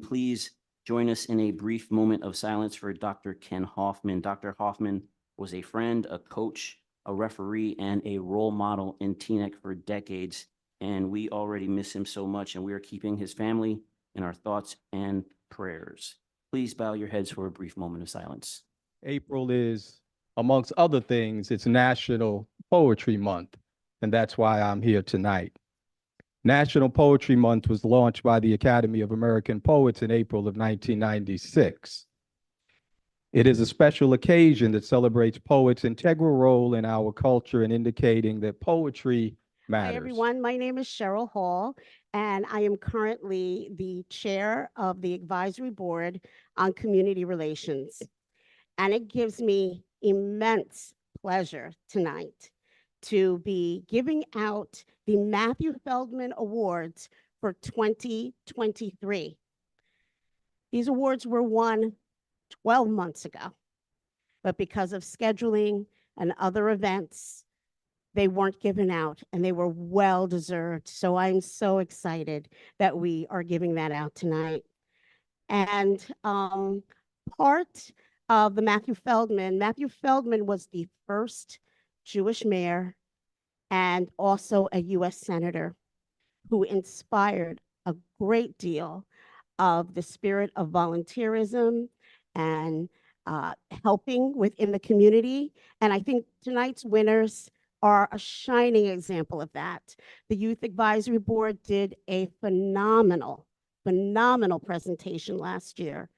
please join us in a brief moment of silence for Dr. Ken Hoffman. Dr. Hoffman was a friend, a coach, a referee, and a role model in Teaneck for decades, and we already miss him so much, and we are keeping his family in our thoughts and prayers. Please bow your heads for a brief moment of silence. April is, amongst other things, it's National Poetry Month, and that's why I'm here tonight. National Poetry Month was launched by the Academy of American Poets in April of 1996. It is a special occasion that celebrates poets' integral role in our culture and indicating that poetry matters. Hi, everyone. My name is Cheryl Hall, and I am currently the chair of the advisory board on community relations. And it gives me immense pleasure tonight to be giving out the Matthew Feldman Awards for 2023. These awards were won 12 months ago, but because of scheduling and other events, they weren't given out, and they were well deserved. So I'm so excited that we are giving that out tonight. And part of the Matthew Feldman was the first Jewish mayor and also a US senator who inspired a great deal of the spirit of volunteerism and helping within the community. And I think tonight's winners are a shining example of that. The Youth Advisory Board did a phenomenal presentation last year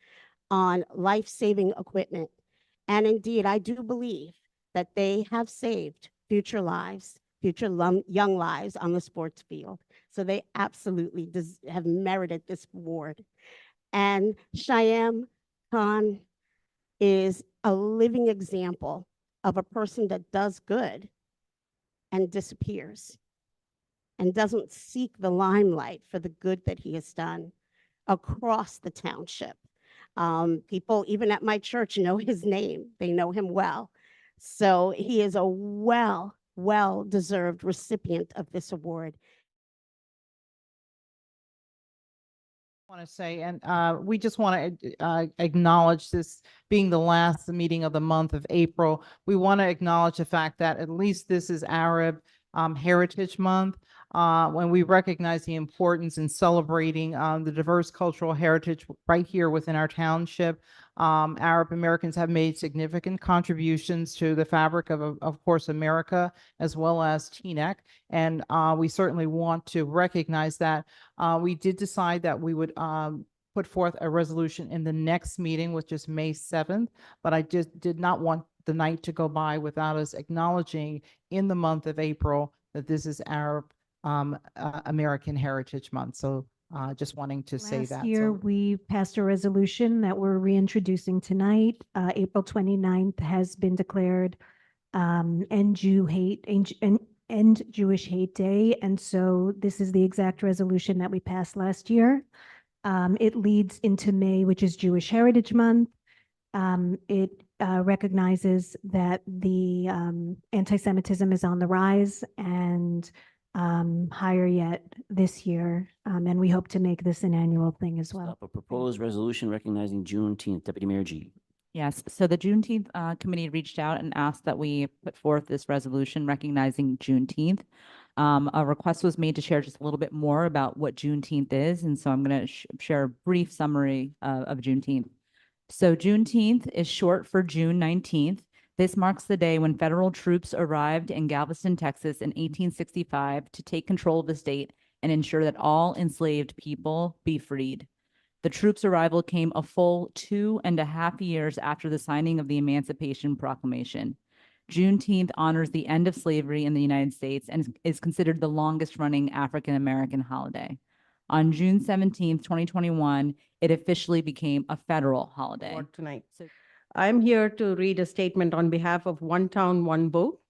on life-saving equipment. And indeed, I do believe that they have saved future lives, young lives on the sports field. So they absolutely have merited this award. And Shyam Khan is a living example of a person that does good and disappears and doesn't seek the limelight for the good that he has done across the township. People, even at my church, know his name. They know him well. So he is a well-deserved recipient of this award. Want to say, and we just want to acknowledge this being the last meeting of the month of April. We want to acknowledge the fact that at least this is Arab Heritage Month, when we recognize the importance in celebrating the diverse cultural heritage right here within our township. Arab Americans have made significant contributions to the fabric of course, America, as well as Teaneck. And we certainly want to recognize that. We did decide that we would put forth a resolution in the next meeting, which is May 7th, but I just did not want the night to go by without us acknowledging in the month of April that this is Arab American Heritage Month. So just wanting to say that. Last year, we passed a resolution that we're reintroducing tonight. April 29th has been declared End Jewish Hate Day. And so this is the exact resolution that we passed last year. It leads into May, which is Jewish Heritage Month. It recognizes that the anti-Semitism is on the rise and higher yet this year. And we hope to make this an annual thing as well. A proposed resolution recognizing Juneteenth. Deputy Mayor G. Yes, so the Juneteenth committee reached out and asked that we put forth this resolution recognizing Juneteenth. A request was made to share just a little bit more about what Juneteenth is. And so I'm going to share a brief summary of Juneteenth. So Juneteenth is short for June 19th. This marks the day when federal troops arrived in Galveston, Texas in 1865 to take control of the state and ensure that all enslaved people be freed. The troops' arrival came a full 2.5 years after the signing of the Emancipation Proclamation. Juneteenth honors the end of slavery in the United States and is considered the longest-running African-American holiday. On June 17th, 2021, it officially became a federal holiday. Tonight. I'm here to read a statement on behalf of One Town, One Vote.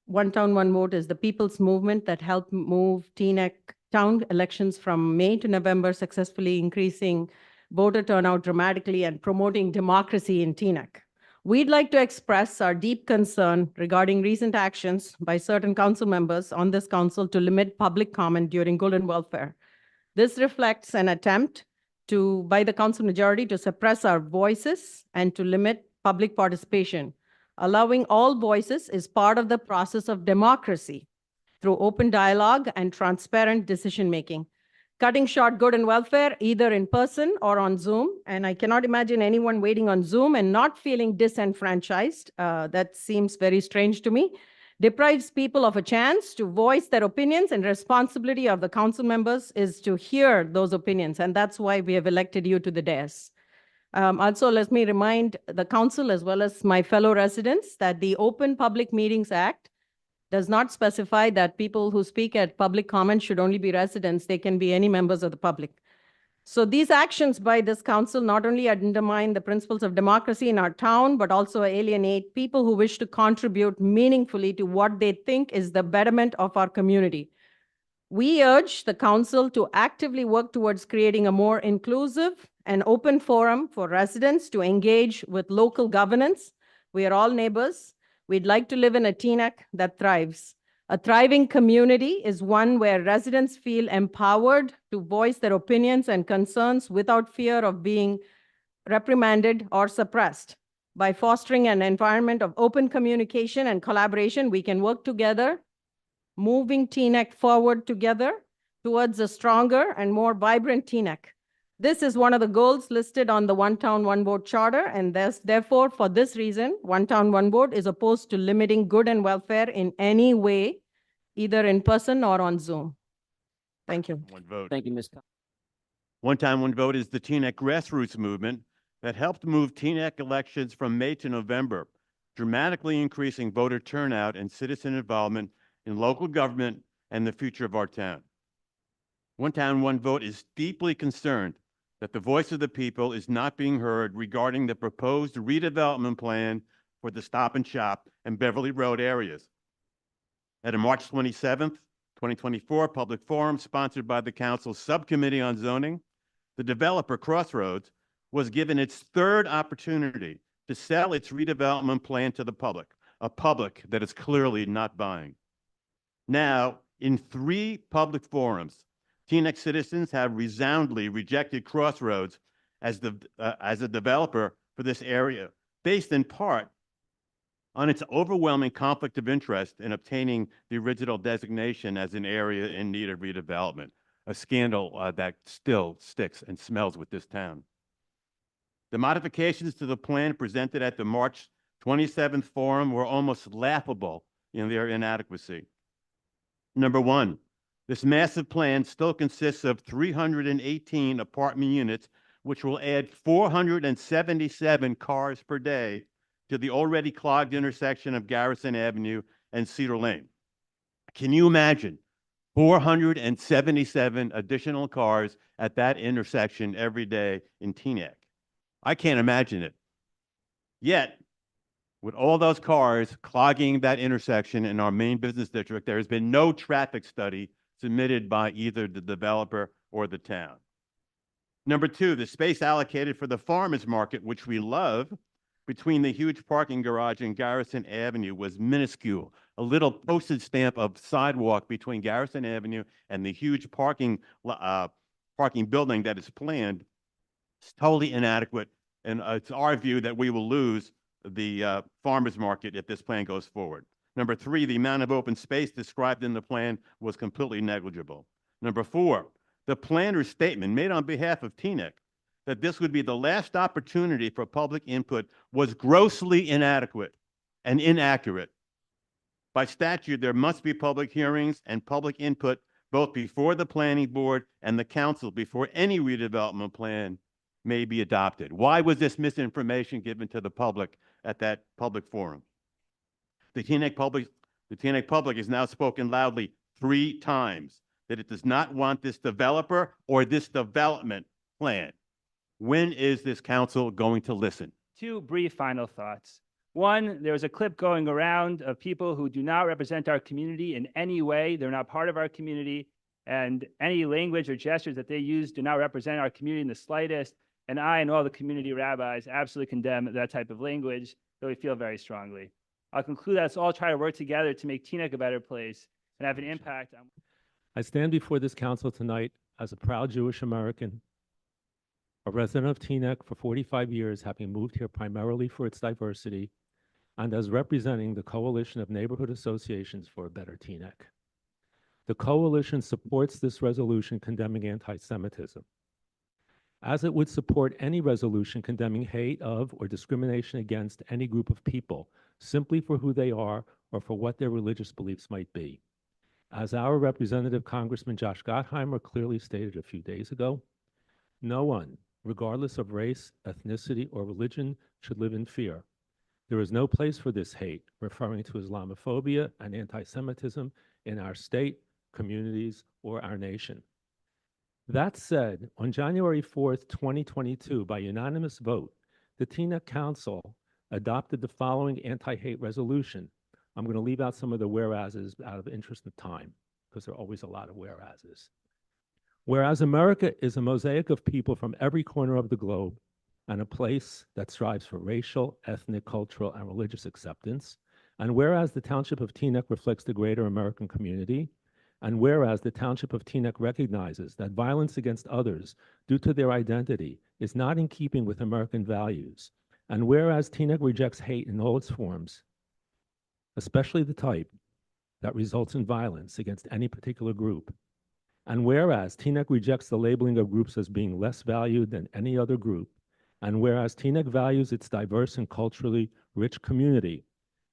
One Town, One Vote is the people's movement that helped move Teaneck town elections from May to November, successfully increasing voter turnout dramatically and promoting democracy in Teaneck. We'd like to express our deep concern regarding recent actions by certain council members on this council to limit public comment during good and welfare. This reflects an attempt by the council majority to suppress our voices and to limit public participation. Allowing all voices is part of the process of democracy through open dialogue and transparent decision-making. Cutting short good and welfare, either in person or on Zoom. And I cannot imagine anyone waiting on Zoom and not feeling disenfranchised. That seems very strange to me. Deprives people of a chance to voice their opinions, and responsibility of the council members is to hear those opinions. And that's why we have elected you to the dais. Also, let me remind the council as well as my fellow residents that the Open Public Meetings Act does not specify that people who speak at public comment should only be residents. They can be any members of the public. So these actions by this council not only undermine the principles of democracy in our town, but also alienate people who wish to contribute meaningfully to what they think is the betterment of our community. We urge the council to actively work towards creating a more inclusive and open forum for residents to engage with local governance. We are all neighbors. We'd like to live in a Teaneck that thrives. A thriving community is one where residents feel empowered to voice their opinions and concerns without fear of being reprimanded or suppressed. By fostering an environment of open communication and collaboration, we can work together, moving Teaneck forward together towards a stronger and more vibrant Teaneck. This is one of the goals listed on the One Town, One Vote Charter, and therefore, for this reason, One Town, One Vote is opposed to limiting good and welfare in any way, either in person or on Zoom. Thank you. One vote. Thank you, Ms. One Time, One Vote is the Teaneck grassroots movement that helped move Teaneck elections from May to November, dramatically increasing voter turnout and citizen involvement in local government and the future of our town. One Town, One Vote is deeply concerned that the voice of the people is not being heard regarding the proposed redevelopment plan for the Stop and Shop and Beverly Road areas. At a March 27th, 2024 public forum sponsored by the Council's Subcommittee on Zoning, the developer Crossroads was given its third opportunity to sell its redevelopment plan to the public, a public that is clearly not buying. Now, in 3 public forums, Teaneck citizens have resoundingly rejected Crossroads as a developer for this area, based in part on its overwhelming conflict of interest in obtaining the original designation as an area in need of redevelopment, a scandal that still sticks and smells with this town. The modifications to the plan presented at the March 27th forum were almost laughable in their inadequacy. Number one, this massive plan still consists of 318 apartment units, which will add 477 cars per day to the already clogged intersection of Garrison Avenue and Cedar Lane. Can you imagine 477 additional cars at that intersection every day in Teaneck? I can't imagine it. Yet, with all those cars clogging that intersection in our main business district, there has been no traffic study submitted by either the developer or the town. Number two, the space allocated for the farmers market, which we love, between the huge parking garage and Garrison Avenue was minuscule. A little postage stamp of sidewalk between Garrison Avenue and the huge parking building that is planned is totally inadequate. And it's our view that we will lose the farmers market if this plan goes forward. Number three, the amount of open space described in the plan was completely negligible. Number four, the planner's statement made on behalf of Teaneck that this would be the last opportunity for public input was grossly inadequate and inaccurate. By statute, there must be public hearings and public input both before the planning board and the council before any redevelopment plan may be adopted. Why was this misinformation given to the public at that public forum? The Teaneck public has now spoken loudly 3 times that it does not want this developer or this development plan. When is this council going to listen? 2 brief final thoughts. One, there was a clip going around of people who do not represent our community in any way. They're not part of our community, and any language or gestures that they use do not represent our community in the slightest. And I and all the community rabbis absolutely condemn that type of language, though we feel very strongly. I'll conclude that let's all try to work together to make Teaneck a better place and have an impact on. I stand before this council tonight as a proud Jewish American a resident of Teaneck for 45 years, having moved here primarily for its diversity, and as representing the Coalition of Neighborhood Associations for a Better Teaneck. The coalition supports this resolution condemning anti-Semitism, as it would support any resolution condemning hate of or discrimination against any group of people simply for who they are or for what their religious beliefs might be. As our Representative Congressman Josh Gottheimer clearly stated a few days ago, no one, regardless of race, ethnicity, or religion, should live in fear. There is no place for this hate, referring to Islamophobia and anti-Semitism in our state, communities, or our nation. That said, on January 4th, 2022, by unanimous vote, the Teaneck Council adopted the following anti-hate resolution. I'm going to leave out some of the whereases out of interest of time, because there are always a lot of whereases. Whereas America is a mosaic of people from every corner of the globe and a place that strives for racial, ethnic, cultural, and religious acceptance, and whereas the Township of Teaneck reflects the greater American community, and whereas the Township of Teaneck recognizes that violence against others due to their identity is not in keeping with American values, and whereas Teaneck rejects hate in all its forms, especially the type that results in violence against any particular group, and whereas Teaneck rejects the labeling of groups as being less valued than any other group, and whereas Teaneck values its diverse and culturally rich community,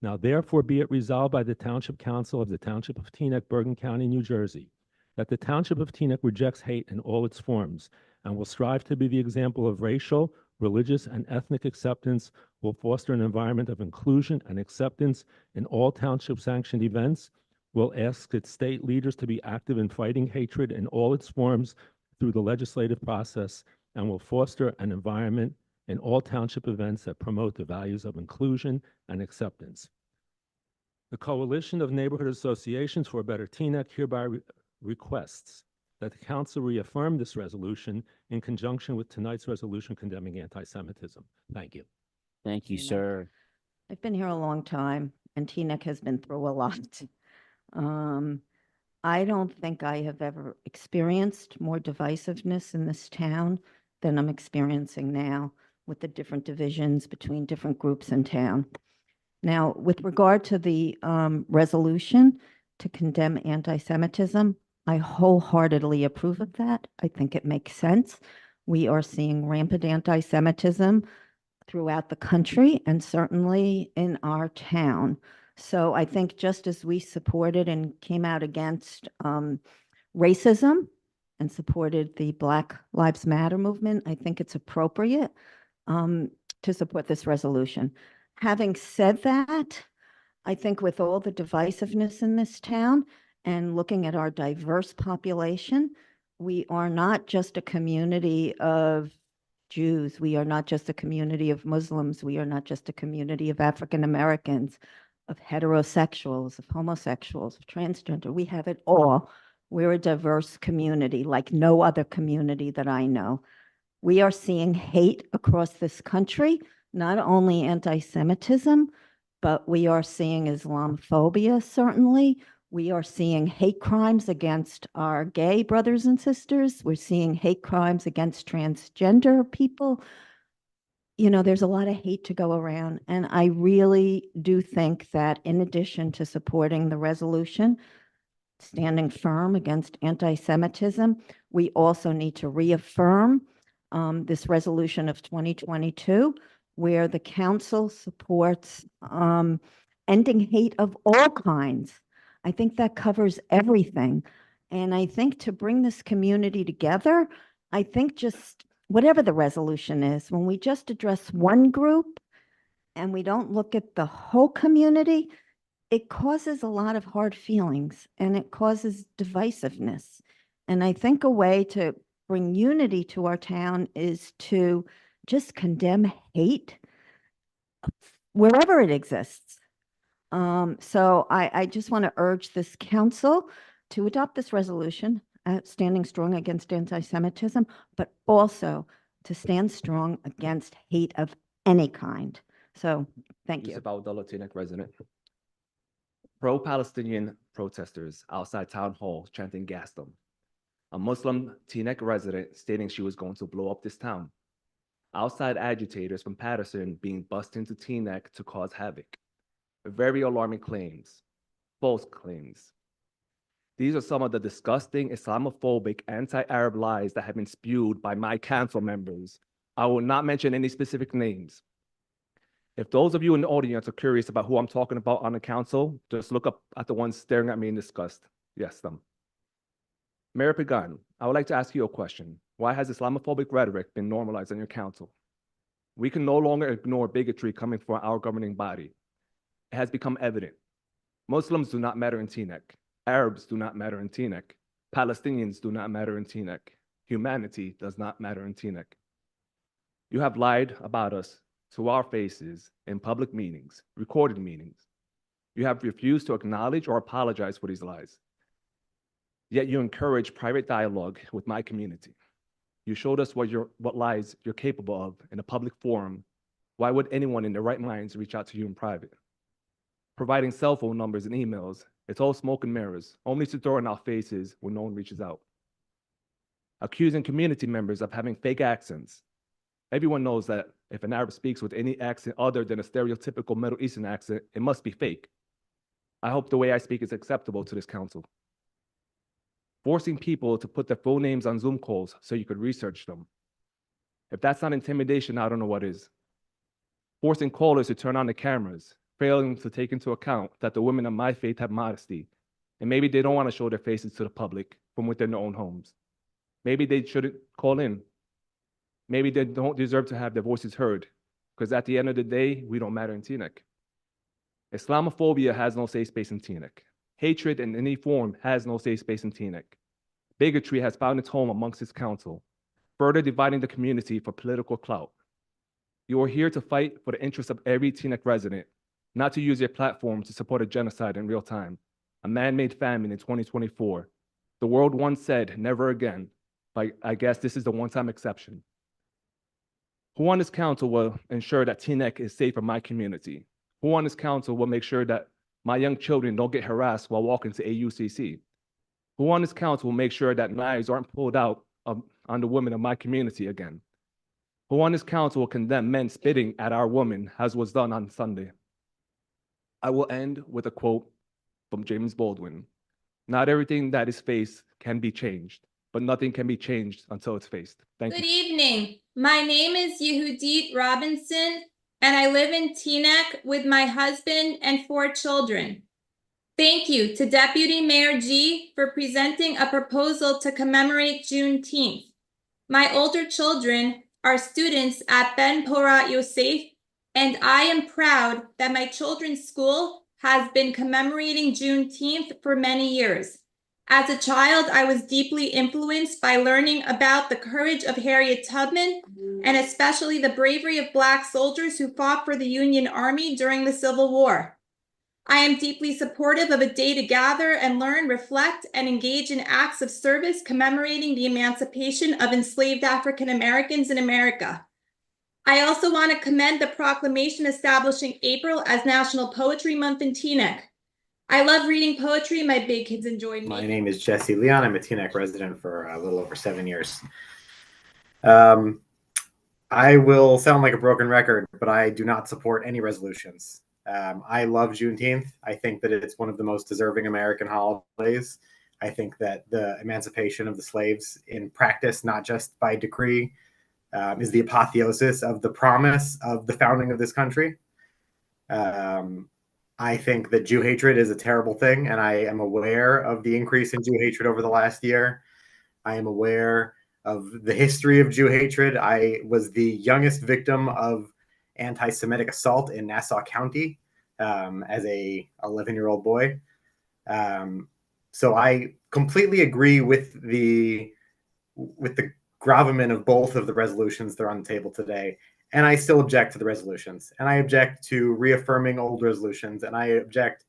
now therefore be it resolved by the Township Council of the Township of Teaneck, Bergen County, New Jersey, that the Township of Teaneck rejects hate in all its forms and will strive to be the example of racial, religious, and ethnic acceptance, will foster an environment of inclusion and acceptance in all township-sanctioned events, will ask its state leaders to be active in fighting hatred in all its forms through the legislative process, and will foster an environment in all township events that promote the values of inclusion and acceptance. The Coalition of Neighborhood Associations for a Better Teaneck hereby requests that the council reaffirm this resolution in conjunction with tonight's resolution condemning anti-Semitism. Thank you. Thank you, Teaneck. sir. I've been here a long time, and Teaneck has been through a lot. I don't think I have ever experienced more divisiveness in this town than I'm experiencing now with the different divisions between different groups in town. Now, with regard to the resolution to condemn anti-Semitism, I wholeheartedly approve of that. I think it makes sense. We are seeing rampant anti-Semitism throughout the country and certainly in our town. So I think just as we supported and came out against racism and supported the Black Lives Matter movement, I think it's appropriate to support this resolution. Having said that, I think with all the divisiveness in this town and looking at our diverse population, we are not just a community of Jews. We are not just a community of Muslims. We are not just a community of African Americans, of heterosexuals, of homosexuals, of transgender. We have it all. We're a diverse community like no other community that I know. We are seeing hate across this country, not only anti-Semitism, but we are seeing Islamophobia, certainly. We are seeing hate crimes against our gay brothers and sisters. We're seeing hate crimes against transgender people. You know, there's a lot of hate to go around. And I really do think that in addition to supporting the resolution, standing firm against anti-Semitism, we also need to reaffirm this resolution of 2022, where the council supports ending hate of all kinds. I think that covers everything. And I think to bring this community together, I think just whatever the resolution is, when we just address one group and we don't look at the whole community, it causes a lot of hard feelings and it causes divisiveness. And I think a way to bring unity to our town is to just condemn hate wherever it exists. So I just want to urge this council to adopt this resolution, standing strong against anti-Semitism, but also to stand strong against hate of any kind. So thank you. Isabel Della Teaneck resident. Pro-Palestinian protesters outside town hall chanting "Gas them." A Muslim Teaneck resident stating she was going to blow up this town. outside agitators from Patterson being bussed into Teaneck to cause havoc. Very alarming claims, false claims. These are some of the disgusting Islamophobic anti-Arab lies that have been spewed by my council members. I will not mention any specific names. If those of you in the audience are curious about who I'm talking about on the council, just look up at the ones staring at me in disgust. Yes, them. Mayor Pagan, I would like to ask you a question. Why has Islamophobic rhetoric been normalized in your council? We can no longer ignore bigotry coming from our governing body. It has become evident. Muslims do not matter in Teaneck. Arabs do not matter in Teaneck. Palestinians do not matter in Teaneck. Humanity does not matter in Teaneck. You have lied about us to our faces in public meetings, recorded meetings. You have refused to acknowledge or apologize for these lies. Yet you encourage private dialogue with my community. You showed us what lies you're capable of in a public forum. Why would anyone in their right minds reach out to you in private? Providing cell phone numbers and emails, it's all smoke and mirrors, only to throw in our faces when no one reaches out. Accusing community members of having fake accents. Everyone knows that if an Arab speaks with any accent other than a stereotypical Middle Eastern accent, it must be fake. I hope the way I speak is acceptable to this council. Forcing people to put their full names on Zoom calls so you could research them. If that's not intimidation, I don't know what is. Forcing callers to turn on the cameras, failing to take into account that the women of my faith have modesty, and maybe they don't want to show their faces to the public from within their own homes. Maybe they shouldn't call in. Maybe they don't deserve to have their voices heard, because at the end of the day, we don't matter in Teaneck. Islamophobia has no safe space in Teaneck. Hatred in any form has no safe space in Teaneck. Bigotry has found its home amongst its council, further dividing the community for political clout. You are here to fight for the interests of every Teaneck resident, not to use your platform to support a genocide in real time, a man-made famine in 2024. The world once said, never again, but I guess this is the one-time exception. Who on this council will ensure that Teaneck is safe for my community? Who on this council will make sure that my young children don't get harassed while walking to AUCC? Who on this council will make sure that knives aren't pulled out on the women of my community again? Who on this council will condemn men spitting at our women as was done on Sunday? I will end with a quote from James Baldwin. Not everything that is faced can be changed, but nothing can be changed until it's faced. Thank you. Good evening. My name is Yehudit Robinson, and I live in Teaneck with my husband and 4 children. Thank you to Deputy Mayor G for presenting a proposal to commemorate Juneteenth. My older children are students at Ben Porat Yosef, and I am proud that my children's school has been commemorating Juneteenth for many years. As a child, I was deeply influenced by learning about the courage of Harriet Tubman and especially the bravery of Black soldiers who fought for the Union Army during the Civil War. I am deeply supportive of a day to gather and learn, reflect, and engage in acts of service commemorating the emancipation of enslaved African Americans in America. I also want to commend the proclamation establishing April as National Poetry Month in Teaneck. I love reading poetry. My big kids enjoyed me. My name is Jesse Leon. I'm a Teaneck resident for a little over 7 years. I will sound like a broken record, but I do not support any resolutions. I love Juneteenth. I think that it's one of the most deserving American holidays. I think that the emancipation of the slaves in practice, not just by decree, is the apotheosis of the promise of the founding of this country. I think that Jew hatred is a terrible thing, and I am aware of the increase in Jew hatred over the last year. I am aware of the history of Jew hatred. I was the youngest victim of anti-Semitic assault in Nassau County as a 11-year-old boy. So I completely agree with the gravamen of both of the resolutions that are on the table today. And I still object to the resolutions. And I object to reaffirming old resolutions. And I object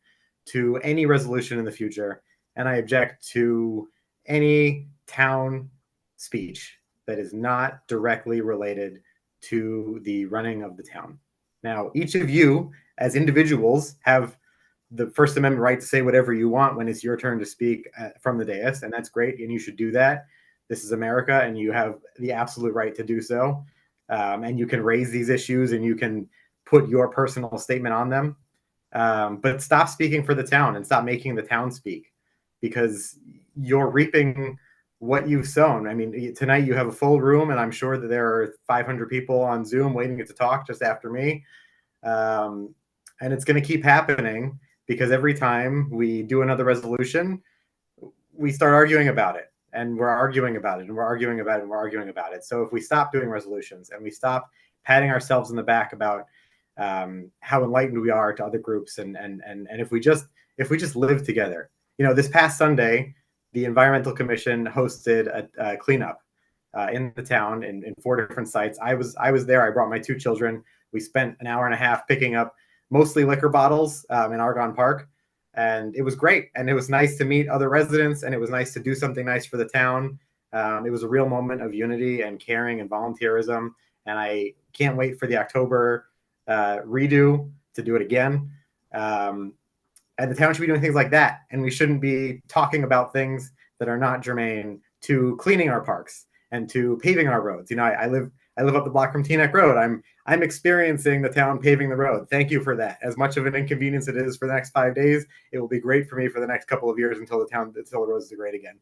to any resolution in the future. And I object to any town speech that is not directly related to the running of the town. Now, each of you as individuals have the First Amendment right to say whatever you want when it's your turn to speak from the dais. And that's great. And you should do that. This is America, and you have the absolute right to do so. and you can raise these issues and you can put your personal statement on them. But stop speaking for the town and stop making the town speak, because you're reaping what you've sown. I mean, tonight you have a full room, and I'm sure that there are 500 people on Zoom waiting to talk just after me. And it's going to keep happening, because every time we do another resolution, we start arguing about it, and we're arguing about it, and we're arguing about it, and we're arguing about it. So if we stop doing resolutions and we stop patting ourselves in the back about how enlightened we are to other groups, and if we just live together. This past Sunday, the Environmental Commission hosted a cleanup in the town in 4 different sites. I was there. I brought my 2 children. We spent an hour and a half picking up mostly liquor bottles in Argonne Park, and it was great. And it was nice to meet other residents, and it was nice to do something nice for the town. It was a real moment of unity and caring and volunteerism, and I can't wait for the October redo to do it again. And the town should be doing things like that, and we shouldn't be talking about things that are not germane to cleaning our parks and to paving our roads. I live up the block from Teaneck Road. I'm experiencing the town paving the road. Thank you for that. As much of an inconvenience it is for the next 5 days, it will be great for me for the next couple of years until the roads are great again.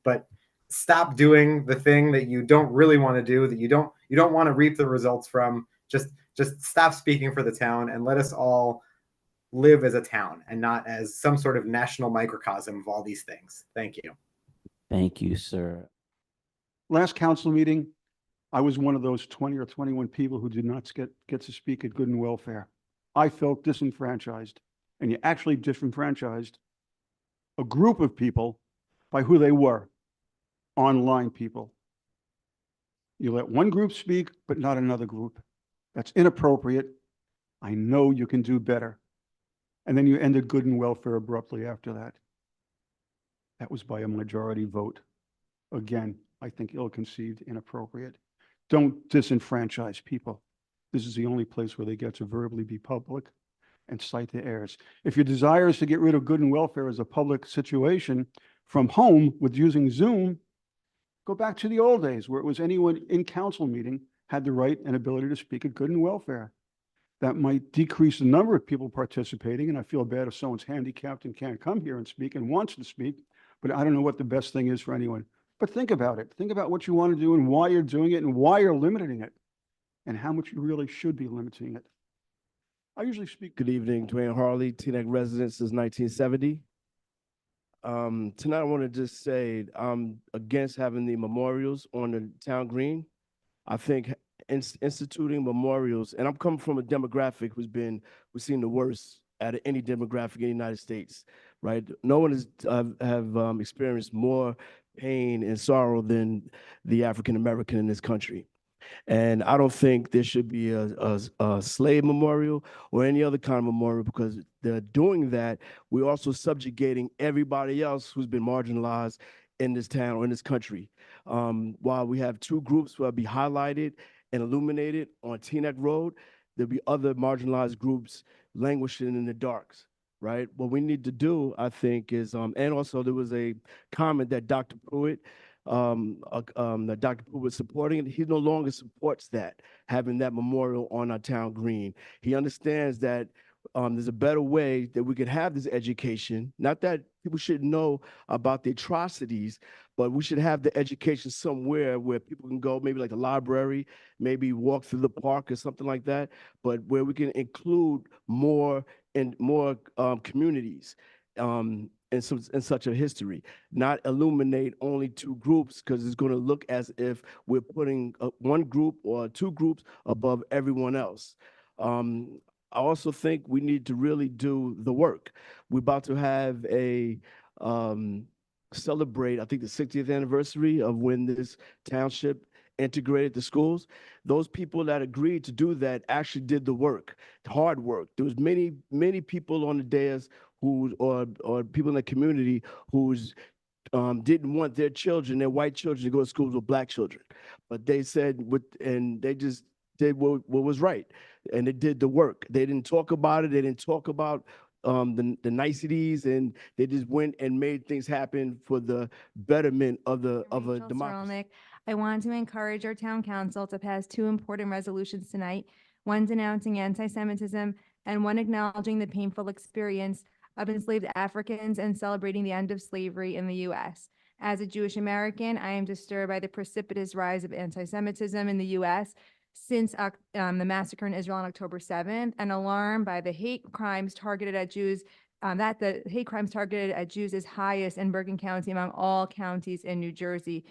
But stop doing the thing that you don't really want to do, that you don't want to reap the results from. Just stop speaking for the town, and let us all live as a town and not as some sort of national microcosm of all these things. Thank you. Thank you, sir. Last council meeting, I was one of those 20 or 21 people who did not get to speak at Good and Welfare. I felt disenfranchised, and you actually disenfranchised a group of people by who they were, online people. You let one group speak, but not another group. That's inappropriate. I know you can do better. And then you ended Good and Welfare abruptly after that. That was by a majority vote. Again, I think ill-conceived, inappropriate. Don't disenfranchise people. This is the only place where they get to verbally be public and cite the heirs. If your desire is to get rid of Good and Welfare as a public situation from home with using Zoom, go back to the old days where it was anyone in council meeting had the right and ability to speak at Good and Welfare. That might decrease the number of people participating, and I feel bad if someone's handicapped and can't come here and speak and wants to speak, but I don't know what the best thing is for anyone. But think about it. Think about what you want to do and why you're doing it and why you're limiting it and how much you really should be limiting it. I usually speak. Good evening, Dwayne Harley, Teaneck resident since 1970. Tonight I want to just say I'm against having the memorials on the town green. I think instituting memorials, and I'm coming from a demographic we've seen the worst out of any demographic in the United States, right? No one has experienced more pain and sorrow than the African American in this country. And I don't think there should be a slave memorial or any other kind of memorial, because they're doing that. We're also subjugating everybody else who's been marginalized in this town or in this country. While we have 2 groups who will be highlighted and illuminated on Teaneck Road, there'll be other marginalized groups languishing in the darks, right? What we need to do, I think, is, and also there was a comment that Dr. Pruitt, that Dr. Pruitt was supporting, he no longer supports that, having that memorial on our town green. He understands that there's a better way that we could have this education. Not that people should know about the atrocities, but we should have the education somewhere where people can go, maybe like the library, maybe walk through the park or something like that, but where we can include more and more communities in such a history, not illuminate only 2 groups, because it's going to look as if we're putting one group or 2 groups above everyone else. I also think we need to really do the work. We're about to have a celebrate, I think, the 60th anniversary of when this township integrated the schools. Those people that agreed to do that actually did the work, hard work. There was many people on the dais who, or people in the community who's didn't want their children, their white children, to go to schools with Black children, but they said, and they just did what was right, and they did the work. They didn't talk about it. They didn't talk about the niceties, and they just went and made things happen for the betterment of a democracy. I want to encourage our town council to pass two important resolutions tonight, one denouncing anti-Semitism and one acknowledging the painful experience of enslaved Africans and celebrating the end of slavery in the U.S. As a Jewish American, I am disturbed by the precipitous rise of anti-Semitism in the U.S. since the massacre in Israel on October 7th, and alarmed by the hate crimes targeted at Jews, that the hate crimes targeted at Jews is highest in Bergen County among all counties in New Jersey.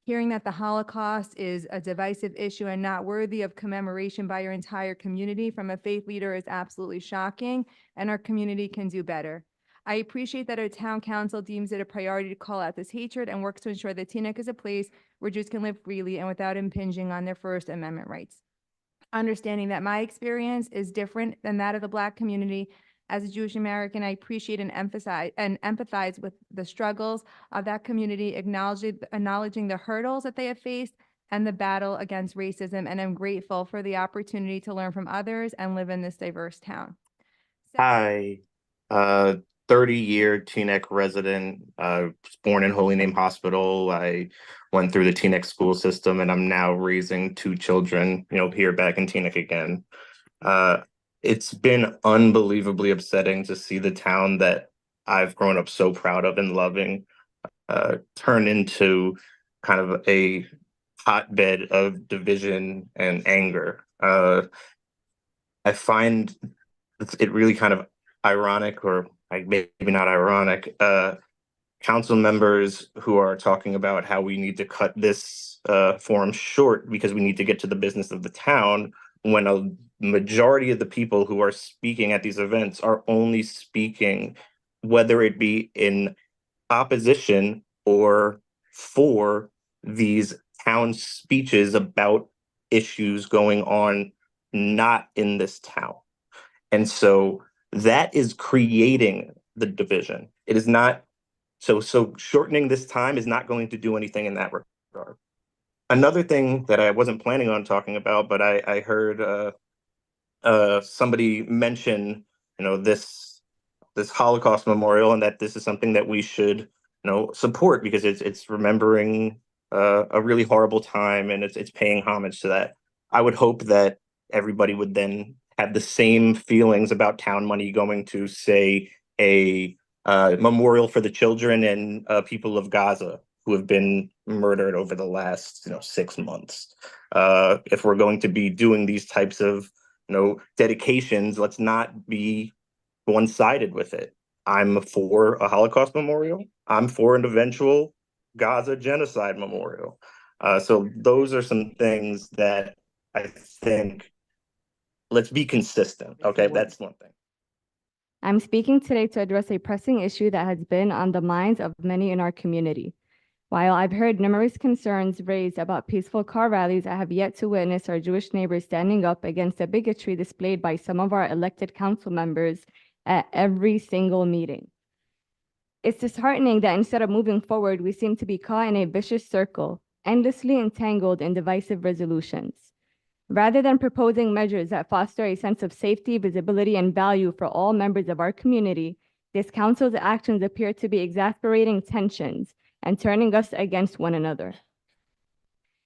Hearing that the Holocaust is a divisive issue and not worthy of commemoration by your entire community from a faith leader is absolutely shocking, and our community can do better. I appreciate that our town council deems it a priority to call out this hatred and works to ensure that Teaneck is a place where Jews can live freely and without impinging on their First Amendment rights. Understanding that my experience is different than that of the Black community, as a Jewish American, I appreciate and empathize with the struggles of that community, acknowledging the hurdles that they have faced and the battle against racism, and I'm grateful for the opportunity to learn from others and live in this diverse town. Hi, 30-year Teaneck resident, was born in Holy Name Hospital. I went through the Teaneck school system, and I'm now raising two children, here back in Teaneck again. It's been unbelievably upsetting to see the town that I've grown up so proud of and loving turn into kind of a hotbed of division and anger. I find it really kind of ironic, or maybe not ironic, council members who are talking about how we need to cut this forum short because we need to get to the business of the town, when a majority of the people who are speaking at these events are only speaking, whether it be in opposition or for these town speeches about issues going on not in this town. And so that is creating the division. It is not, so shortening this time is not going to do anything in that regard. Another thing that I wasn't planning on talking about, but I heard somebody mention, this Holocaust memorial, and that this is something that we should, support because it's remembering a really horrible time, and it's paying homage to that. I would hope that everybody would then have the same feelings about town money going to, say, a memorial for the children and people of Gaza who have been murdered over the last 6 months. If we're going to be doing these types of dedications, let's not be one-sided with it. I'm for a Holocaust memorial. I'm for an eventual Gaza genocide memorial. So those are some things that I think, let's be consistent. Okay, that's one thing. I'm speaking today to address a pressing issue that has been on the minds of many in our community. While I've heard numerous concerns raised about peaceful car rallies, I have yet to witness our Jewish neighbors standing up against the bigotry displayed by some of our elected council members at every single meeting. It's disheartening that instead of moving forward, we seem to be caught in a vicious circle, endlessly entangled in divisive resolutions. Rather than proposing measures that foster a sense of safety, visibility, and value for all members of our community, this council's actions appear to be exasperating tensions and turning us against one another.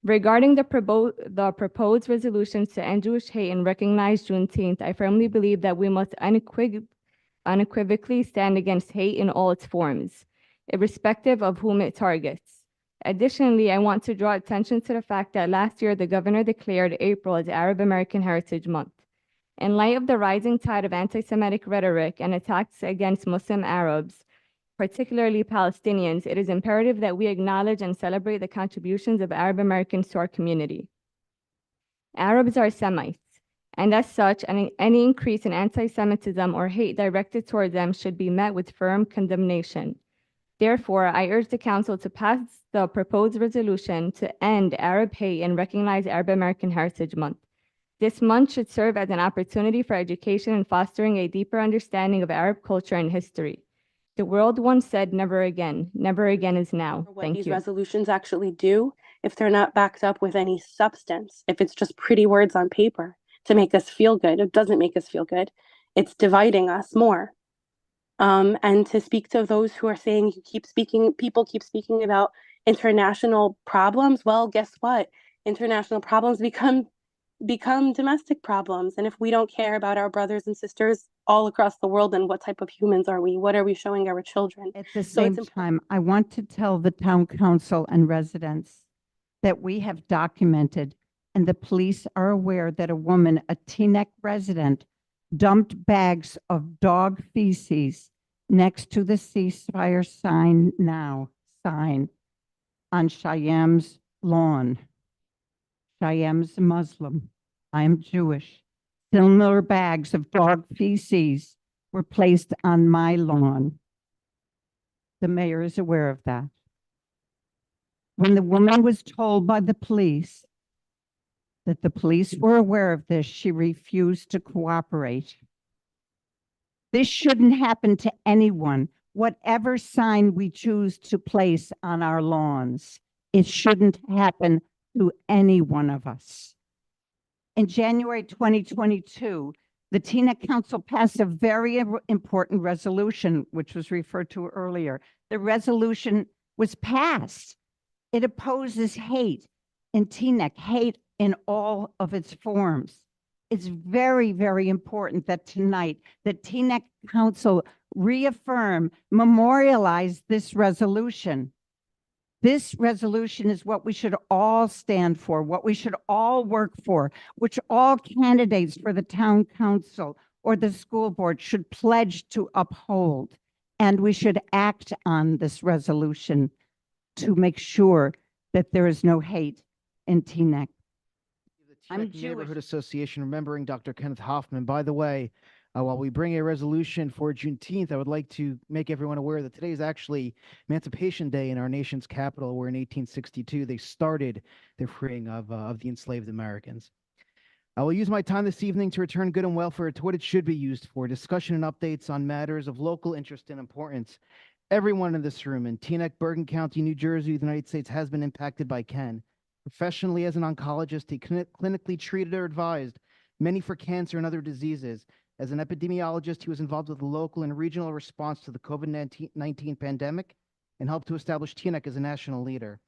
Regarding the proposed resolutions to end Jewish hate and recognize Juneteenth, I firmly believe that we must unequivocally stand against hate in all its forms, irrespective of whom it targets. Additionally, I want to draw attention to the fact that last year the governor declared April as Arab American Heritage Month. In light of the rising tide of anti-Semitic rhetoric and attacks against Muslim Arabs, particularly Palestinians, it is imperative that we acknowledge and celebrate the contributions of Arab Americans to our community. Arabs are Semites, and as such, any increase in anti-Semitism or hate directed toward them should be met with firm condemnation. Therefore, I urge the Council to pass the proposed resolution to end Arab hate and recognize Arab American Heritage Month. This month should serve as an opportunity for education and fostering a deeper understanding of Arab culture and history. The world once said, never again. Never again is now. What these resolutions actually do, if they're not backed up with any substance, if it's just pretty words on paper to make us feel good, it doesn't make us feel good. It's dividing us more. And to speak to those who are saying people keep speaking about international problems, well, guess what? International problems become domestic problems. And if we don't care about our brothers and sisters all across the world, then what type of humans are we? What are we showing our children? At the So same it's time, I want to tell the town council and residents that we have documented, and the police are aware, that a woman, a Teaneck resident, dumped bags of dog feces next to the ceasefire sign on Shyam's lawn. Shyam's Muslim. I am Jewish. Similar bags of dog feces were placed on my lawn. The mayor is aware of that. When the woman was told by the police that the police were aware of this, she refused to cooperate. This shouldn't happen to anyone, whatever sign we choose to place on our lawns. It shouldn't happen to any one of us. In January 2022, the Teaneck Council passed a very important resolution, which was referred to earlier. The resolution was passed. It opposes hate in Teaneck, hate in all of its forms. It's very, very important that tonight the Teaneck Council reaffirm, memorialize this resolution. This resolution is what we should all stand for, what we should all work for, which all candidates for the town council or the school board should pledge to uphold. And we should act on this resolution to make sure that there is no hate in Teaneck. I'm Teaneck Neighborhood Jewish. Association remembering Dr. Kenneth Hoffman. By the way, while we bring a resolution for Juneteenth, I would like to make everyone aware that today is actually Emancipation Day in our nation's capital, where in 1862 they started the freeing of the enslaved Americans. I will use my time this evening to return good and welfare to what it should be used for, discussion and updates on matters of local interest and importance. Everyone in this room in Teaneck, Bergen County, New Jersey, the United States has been impacted by Ken. Professionally as an oncologist, he clinically treated or advised many for cancer and other diseases. As an epidemiologist, he was involved with the local and regional response to the COVID-19 pandemic and helped to establish Teaneck as a national leader.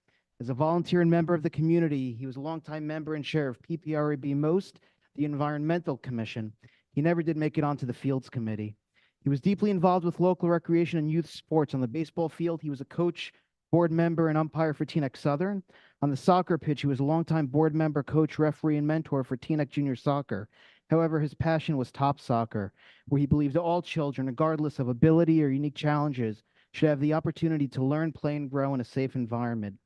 As a volunteer and member of the community, he was a longtime member and chair of PPRAB Most, the Environmental Commission. He never did make it onto the Fields Committee. He was deeply involved with local recreation and youth sports. On the baseball field, he was a coach, board member, and umpire for Teaneck Southern. On the soccer pitch, he was a longtime board member, coach, referee, and mentor for Teaneck Junior Soccer. However, his passion was top soccer, where he believed all children, regardless of ability or unique challenges, should have the opportunity to learn, play, and grow in a safe environment.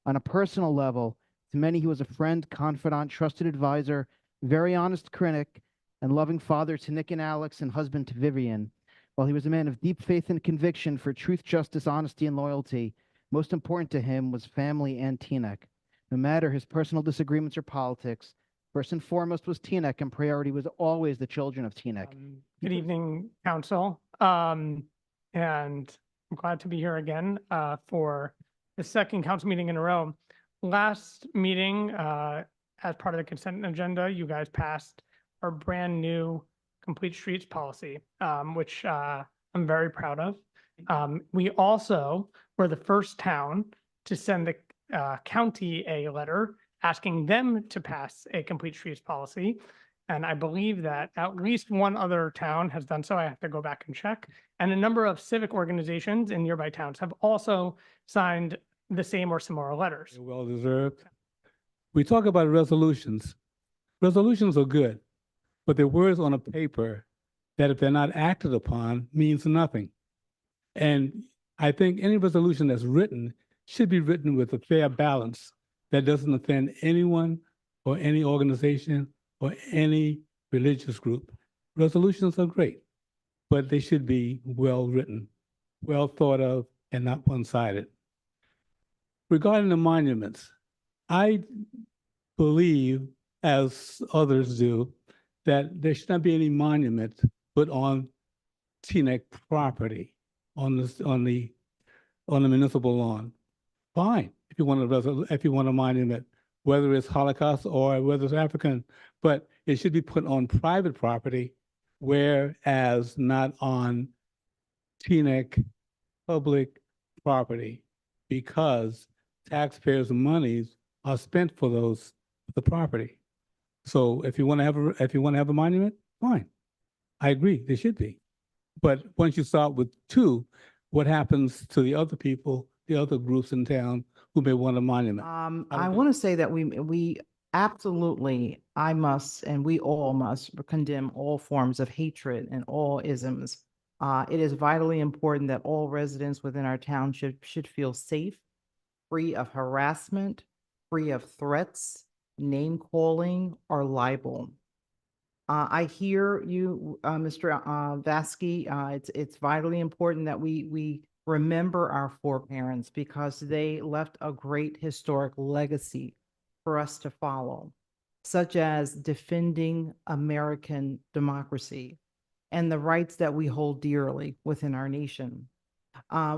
On a personal level, to many, he was a friend, confidant, trusted advisor, very honest critic, and loving father to Nick and Alex and husband to Vivian. While he was a man of deep faith and conviction for truth, justice, honesty, and loyalty, most important to him was family and Teaneck. No matter his personal disagreements or politics, first and foremost was Teaneck, and priority was always the children of Teaneck. Good evening, Council. And I'm glad to be here again for the second council meeting in a row. Last meeting, as part of the consent agenda, you guys passed our brand new complete streets policy, which I'm very proud of. We also were the first town to send the county a letter asking them to pass a complete streets policy. And I believe that at least one other town has done so. I have to go back and check. And a number of civic organizations in nearby towns have also signed the same or similar letters. Well deserved. We talk about resolutions. Resolutions are good, but they're words on a paper that if they're not acted upon means nothing. And I think any resolution that's written should be written with a fair balance that doesn't offend anyone or any organization or any religious group. Resolutions are great, but they should be well written, well thought of, and not one-sided. Regarding the monuments, I believe, as others do, that there should not be any monument put on Teaneck property, on the municipal lawn. Fine, if you want a monument, whether it's Holocaust or whether it's African, but it should be put on private property, whereas not on Teaneck public property, because taxpayers' monies are spent for the property. So if you want to have a monument, fine. I agree, there should be. But once you start with two, what happens to the other people, the other groups in town who may want a monument? I want to say that we absolutely, I must, and we all must condemn all forms of hatred and all isms. It is vitally important that all residents within our town should feel safe, free of harassment, free of threats, name calling, or libel. I hear you, Mr. Vasky. It's vitally important that we remember our foreparents because they left a great historic legacy for us to follow, such as defending American democracy and the rights that we hold dearly within our nation.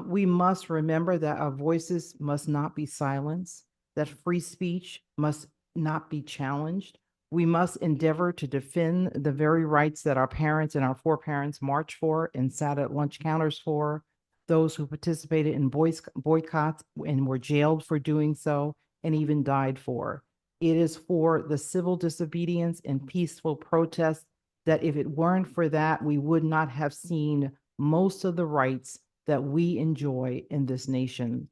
We must remember that our voices must not be silenced, that free speech must not be challenged. We must endeavor to defend the very rights that our parents and our foreparents marched for and sat at lunch counters for, those who participated in boycotts and were jailed for doing so and even died for. It is for the civil disobedience and peaceful protest that if it weren't for that, we would not have seen most of the rights that we enjoy in this nation.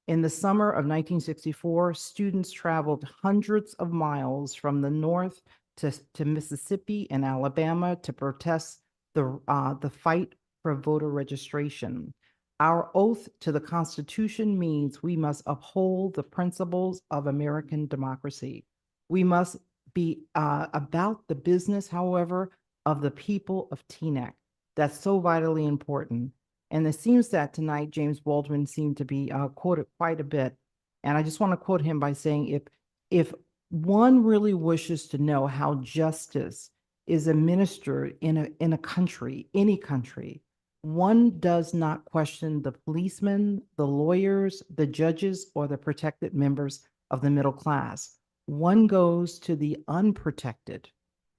In the summer of 1964, students traveled hundreds of miles from the north to Mississippi and Alabama to protest the fight for voter registration. Our oath to the Constitution means we must uphold the principles of American democracy. We must be about the business, however, of the people of Teaneck. That's so vitally important. And it seems that tonight James Baldwin seemed to be quoted quite a bit. And I just want to quote him by saying, if one really wishes to know how justice is administered in a country, any country, one does not question the policemen, the lawyers, the judges, or the protected members of the middle class. One goes to the unprotected,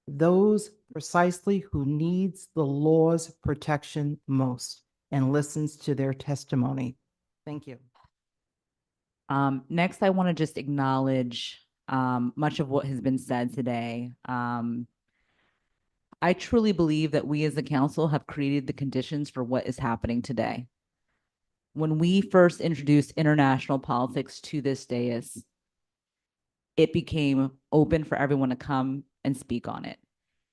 those precisely who needs the law's protection most, and listens to their testimony. Thank you. Next, I want to just acknowledge much of what has been said today. I truly believe that we as a council have created the conditions for what is happening today. When we first introduced international politics to this dais, it became open for everyone to come and speak on it.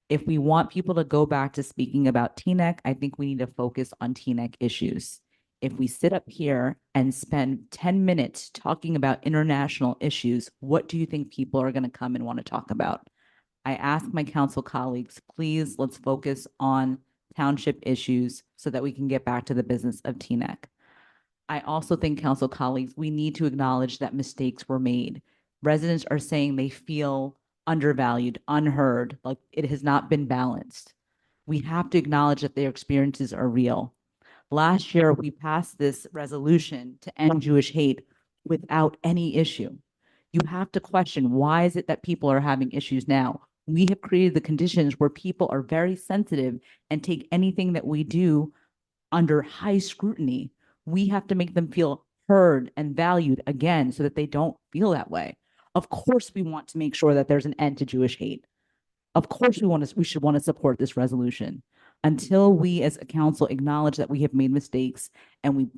If we want people to go back to speaking about Teaneck, I think we need to focus on Teaneck issues. If we sit up here and spend 10 minutes talking about international issues, what do you think people are going to come and want to talk about? I ask my council colleagues, please, let's focus on township issues so that we can get back to the business of Teaneck. I also think, council colleagues, we need to acknowledge that mistakes were made. Residents are saying they feel undervalued, unheard, like it has not been balanced. We have to acknowledge that their experiences are real. Last year, we passed this resolution to end Jewish hate without any issue. You have to question, why is it that people are having issues now? We have created the conditions where people are very sensitive and take anything that we do under high scrutiny. We have to make them feel heard and valued again so that they don't feel that way. Of course, we want to make sure that there's an end to Jewish hate. Of course, we should want to support this resolution. Until we as a council acknowledge that we have made mistakes and we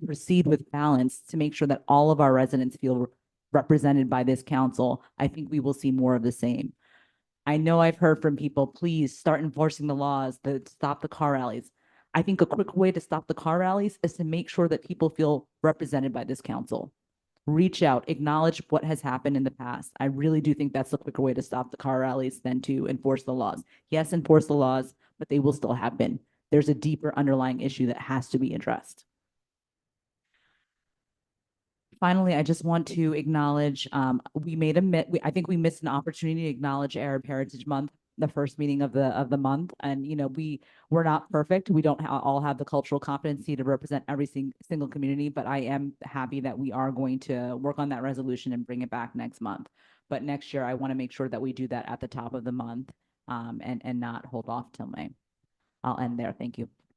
proceed with balance to make sure that all of our residents feel represented by this council, I think we will see more of the same. I know I've heard from people, please start enforcing the laws that stop the car rallies. I think a quick way to stop the car rallies is to make sure that people feel represented by this council. Reach out, acknowledge what has happened in the past. I really do think that's the quicker way to stop the car rallies than to enforce the laws. Yes, enforce the laws, but they will still happen. There's a deeper underlying issue that has to be addressed. Finally, I just want to acknowledge, I think we missed an opportunity to acknowledge Arab Heritage Month, the first meeting of the month. And, you know, we're not perfect. We don't all have the cultural competency to represent every single community, but I am happy that we are going to work on that resolution and bring it back next month. But next year, I want to make sure that we do that at the top of the month and not hold off till May. I'll end there. Thank you.